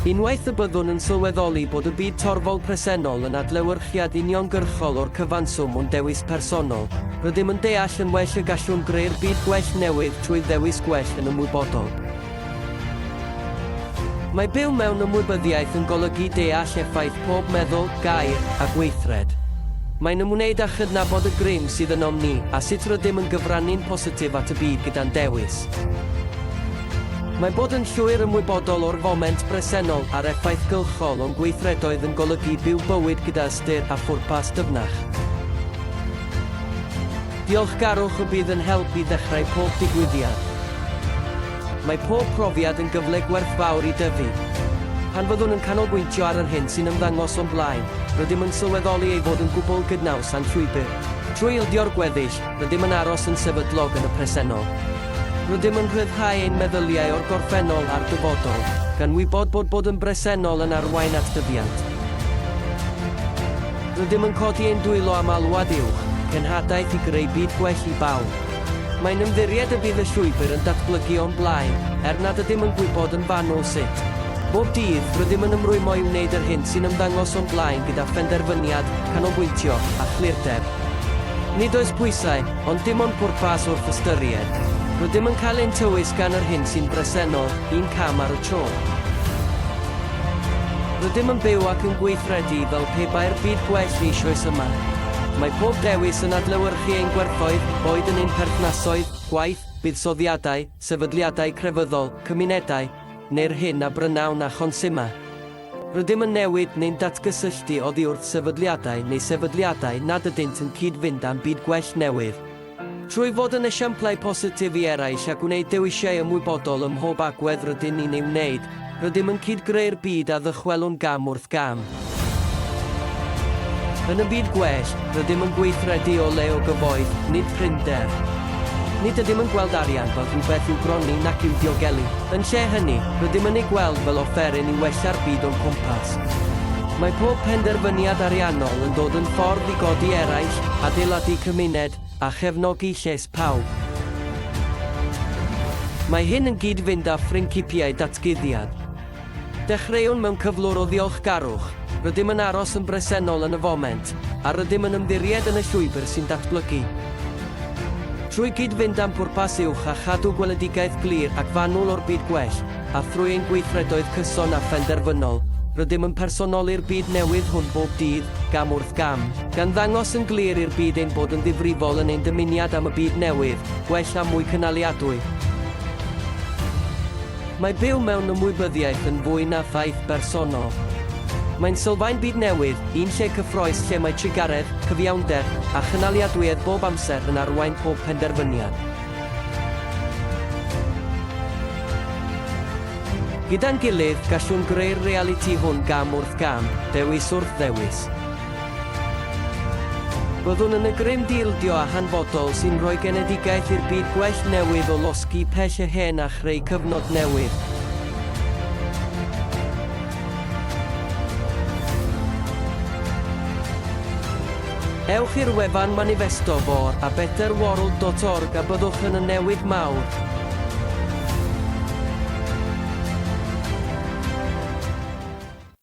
Unwaith y byddwn yn sylweddoli bod y byd torfol presennol yn adlewyrchiad uniongyrchol o'r cyfanswm o'n dewis personol, rydym yn deall yn well y gallwn greu'r byd gwell newydd trwy ddewis gwell yn ymwybodol. Mae byw mewn ymwybyddiaeth yn golygu deall effaith pob meddwl, gair a gweithred. Mae'n ymwneud â chydnabod y grym sydd ynom ni a sut rydym yn gyfrannu'n positif at y byd gyda'n dewis. Mae bod yn llwyr ymwybodol o'r foment bresennol a'r effaith gylchol o'n gweithredoedd yn golygu byw bywyd gyda ystyr a phwrpas dyfnach. Diolchgarwch y bydd yn helpu ddechrau pob digwyddiad. Mae pob profiad yn gyfle gwerthfawr i dyfu. Pan fyddwn yn canolbwyntio ar yr hyn sy'n ymddangos o'n blaen, rydym yn sylweddoli ei fod yn gwbl gydnaws a'n llwybr. Trwy ildio'r gweddill, rydym yn aros yn sefydlog yn y presennol. Rydym yn rhyddhau ein meddyliau o'r gorffennol a'r dyfodol, gan wybod bod yn bresennol yn arwain at dyfiant. Rydym yn codi ein dwylo am alwad uwch, cenhadaeth i greu byd gwell i bawb. Mae'n ymddiried y bydd y llwybr yn datblygu o'n blaen, nad ydym yn gwybod yn fanwl sut. Bob dydd, rydym yn ymrwymo i wneud yr hyn sy'n ymddangos o'n blaen gyda phenderfyniad, canolbwyntio a chlirdeb. Nid oes pwysau, ond dim ond pwrpas wrth ystyried. Rydym yn cael ein tywys gan yr hyn sy'n bresennol, un cam ar y tro. Rydym yn byw ac yn gweithredu fel pe bai'r byd gwell eisoes yma. Mae pob dewis yn adlewyrchu ein gwerthoedd, boed yn ein perthnasoedd, gwaith, buddsoddiadau, sefydliadau crefyddol, cymunedau, neu'r hyn a brynawn a chonsuma. Rydym yn newid neu'n datgysylltu oddi wrth sefydliadau neu sefydliadau nad ydynt yn cyd-fynd am byd gwell newydd. Trwy fod yn esiamplau positif i eraill a gwneud dewisiau ymwybodol ym mhob agwedd rydym ni'n ei wneud, rydym yn cyd-greu'r byd a ddychwelwn gam wrth gam. Yn y byd gwell, rydym yn gweithredu o le o gyfoeth, nid prinder. Nid ydym yn gweld arian fel rhywbeth i'w gronni nac i'w diogelu. Yn lle hynny, rydym yn ei gweld fel offeryn i wella'r byd o'n cwmpas. Mae pob penderfyniad ariannol yn dod yn ffordd i godi eraill, adeiladu cymuned, a chefnogi lles pawb. Mae hyn yn gyd-fynd â phrincipiau datguddiad. Dechreuwn mewn cyflwr o ddiolchgarwch, rydym yn aros yn bresennol yn y foment, a rydym yn ymddiried yn y llwybr sy'n datblygu. Trwy gyd-fynd am pwrpas uwch a chadw gweledigaeth glir ac fanwl o'r byd gwell, a thrwy ein gweithredoedd cyson a phenderfynol, rydym yn personoli'r byd newydd hwn bob dydd, gam wrth gam, gan ddangos yn glir i'r byd ein bod yn ddifrifol yn ein dymuniad am y byd newydd, gwell a mwy cynaliadwyedd. Mae byw mewn ymwybyddiaeth yn fwy na ffaith bersonol. Mae'n sylfaen byd newydd, un lle cyffroes lle mae trigaredd, cyfiawnder a chynaliadwyedd bob amser yn arwain pob penderfyniad. Gyda'n gilydd, gallwn greu'r realiti hwn gam wrth gam, dewis wrth ddewis. Byddwn yn y grym dildio a hanfodol sy'n rhoi genedigaeth i'r byd gwell newydd o losgi pell y hen a chreu cyfnod newydd. Ewch i'r wefan maniffesto a betterworld.org a byddwch yn y newydd mawr.